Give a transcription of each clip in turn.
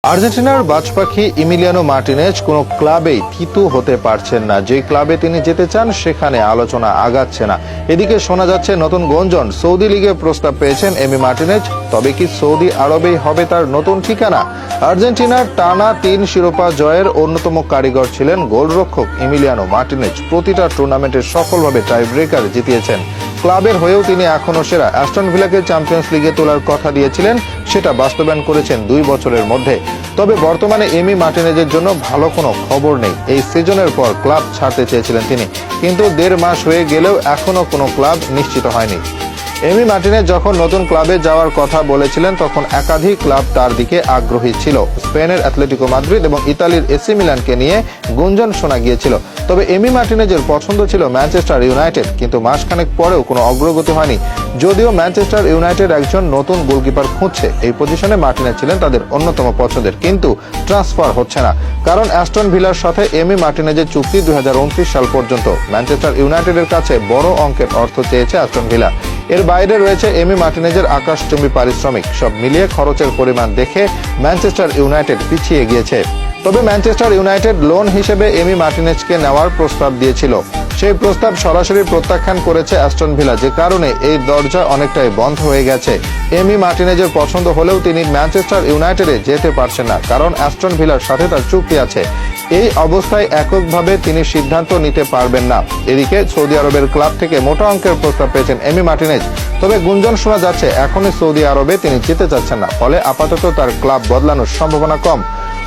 আর্জেন্টিনার বাজপাখি Emiliano Martinez কোনো ক্লাবেই থিতু হতে পারছেন না। যে ক্লাবে তিনি যেতে চান সেখানে আলোচনা আগাচ্ছে না। এদিকে শোনা যাচ্ছে নতুন গুঞ্জন, সৌদি লিগে প্রস্তাব পেয়েছেন এমি মার্টিনেজ। তবে কি সৌদি আরবেই হবে তার নতুন ঠিকানা? আর্জেন্টিনার টানা ৩ শিরোপা জয়ের অন্যতম কারিগর ছিলেন গোলরক্ষক ইমিলিয়ানো মার্টিনেজ। প্রতিটা টুর্নামেন্টে সফলভাবে টাই ব্রেকার জিতিয়েছেন। ক্লাবের হয়েও তিনি এখনো সেরা। অ্যাস্টন ভিলাকে চ্যাম্পিয়ন্স লিগে তোলার কথা দিয়েছিলেন, সেটা বাস্তবায়ন করেছেন 2 বছরের মধ্যে। তবে বর্তমানে এমি মার্টিনেজের জন্য ভালো কোনো খবর নেই। এই সিজনের পর ক্লাব ছাড়তে চেয়েছিলেন তিনি, কিন্তু 1.5 মাস হয়ে গেলেও এখনো কোনো ক্লাব নিশ্চিত হয়নি। এমি মার্টিনেজ যখন নতুন ক্লাবে যাওয়ার কথা বলেছিলেন তখন একাধিক ক্লাব তার দিকে আগ্রহী ছিল। স্পেনের অ্যাথলেটিকো মাদ্রিদ এবং ইতালির এসি মিলানকে নিয়ে গুঞ্জন শোনা গিয়েছিল। তবে এমি মার্টিনেজের পছন্দ ছিল ম্যানচেস্টার ইউনাইটেড, কিন্তু মাসখানেক পরেও কোনো অগ্রগতি হয়নি। যদিও ম্যানচেস্টার ইউনাইটেড একজন নতুন গোলকিপার খুঁজছে, এই পজিশনে মার্টিনেজ ছিলেন তাদের অন্যতম পছন্দের, কিন্তু ট্রান্সফার হচ্ছে না। কারণ অ্যাস্টন ভিলার সাথে এমি মার্টিনেজের চুক্তি 2029 সাল পর্যন্ত। ম্যানচেস্টার ইউনাইটেডের কাছে বড় অঙ্কের অর্থ চেয়েছে অ্যাস্টন ভিলা। এর বাইরে রয়েছে এমি মার্টিনেজের আকাশচুম্বী পারিশ্রমিক। সব মিলিয়ে খরচের পরিমাণ দেখে ম্যানচেস্টার ইউনাইটেড পিছিয়ে গিয়েছে। তবে ম্যানচেস্টার ইউনাইটেড লোন হিসেবে এমি মার্টিনেজকে নেওয়ার প্রস্তাব দিয়েছিল। সেই প্রস্তাব সরাসরি প্রত্যাখ্যান করেছে অ্যাস্টন ভিলা, যে কারণে এই দরজা অনেকটাই বন্ধ হয়ে গেছে। এমি মার্টিনেজের পছন্দ হলেও তিনি ম্যানচেস্টার ইউনাইটেডে যেতে পারছেন না, কারণ অ্যাস্টন ভিলার সাথে তার চুক্তি আছে। এই অবস্থায় এককভাবে তিনি সিদ্ধান্ত নিতে পারবেন না। এদিকে সৌদি আরবের ক্লাব থেকে মোটা অঙ্কের প্রস্তাব পেয়েছেন এমি মার্টিনেজ। তবে গুঞ্জন শোনা যাচ্ছে এখনই সৌদি আরবে তিনি যেতে চাচ্ছেন না, ফলে আপাতত তার ক্লাব বদলানোর সম্ভাবনা কম।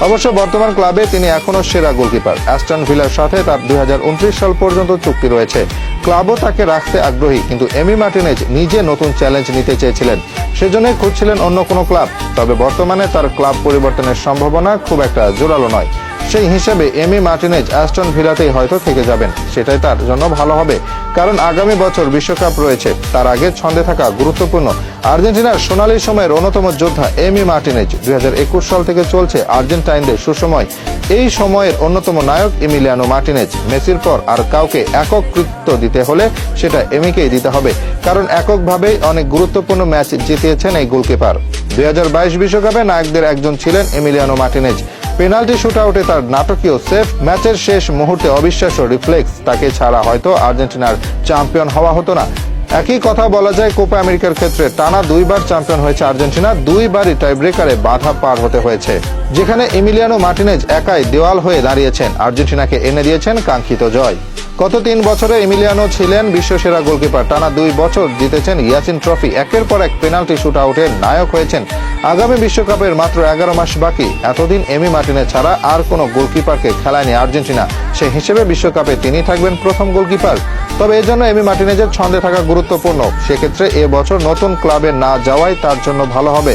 অবশ্য বর্তমান ক্লাবে তিনি এখনো সেরা গোলকিপার। অ্যাস্টন ভিলার সাথে তার 2029 সাল পর্যন্ত চুক্তি রয়েছে। ক্লাবও তাকে রাখতে আগ্রহী, কিন্তু এমি মার্টিনেজ নিজে নতুন চ্যালেঞ্জ নিতে চেয়েছিলেন, সেজন্যই খুঁজছিলেন অন্য কোনো ক্লাব। তবে বর্তমানে তার ক্লাব পরিবর্তনের সম্ভাবনা খুব একটা জোরালো নয়। সেই হিসেবে এমি মার্টিনেজ অ্যাস্টন ভিলাতেই হয়তো থেকে যাবেন। সেটাই তার জন্য ভালো হবে, কারণ আগামী বছর বিশ্বকাপ রয়েছে। তার আগে ছন্দে থাকা গুরুত্বপূর্ণ। আর্জেন্টিনার সোনালী সময়ের অন্যতম যোদ্ধা এমি মার্টিনেজ। 2021 সাল থেকে চলছে আর্জেন্টাইনদের সুসময়। এই সময়ের অন্যতম নায়ক ইমিলিয়ানো মার্টিনেজ। মেসির পর আর কাউকে একক কৃতিত্ব দিতে হলে সেটা এমিকেই দিতে হবে, কারণ এককভাবেই অনেক গুরুত্বপূর্ণ ম্যাচ জিতিয়েছেন এই গোলকিপার। 2022 বিশ্বকাপে নায়কদের একজন ছিলেন এমিলিয়ানো মার্টিনেজ। পেনাল্টি শুটআউটে তার নাটকীয় সেভ, ম্যাচের শেষ মুহূর্তে অবিশ্বাস্য রিফ্লেক্স, তাকে ছাড়া হয়তো আর্জেন্টিনার চ্যাম্পিয়ন হওয়া হতো না। একই কথা বলা যায় কোপা আমেরিকার ক্ষেত্রে। টানা 2 বার চ্যাম্পিয়ন হয়েছে আর্জেন্টিনা, 2 বারই টাই ব্রেকারে বাধা পার হতে হয়েছে, যেখানে এমিলিয়ানো মার্টিনেজ একাই দেওয়াল হয়ে দাঁড়িয়েছেন। আর্জেন্টিনাকে এনে দিয়েছেন কাঙ্ক্ষিত জয়। গত 3 বছরে এমিলিয়ানো ছিলেন বিশ্বসেরা গোলকিপার। টানা 2 বছর জিতেছেন ইয়াসিন ট্রফি। একের পর এক পেনাল্টি শুটআউটের নায়ক হয়েছেন। আগামী বিশ্বকাপের মাত্র 11 মাস বাকি। এতদিন এমি মার্টিনেজ ছাড়া আর কোনো গোলকিপারকে খেলায়নি আর্জেন্টিনা। সেই হিসেবে বিশ্বকাপে তিনি থাকবেন প্রথম গোলকিপার। তবে এজন্য এমি মার্টিনেজের ছন্দে থাকা গুরুত্বপূর্ণ। সেক্ষেত্রে এবছর নতুন ক্লাবে না যাওয়াই তার জন্য ভালো হবে।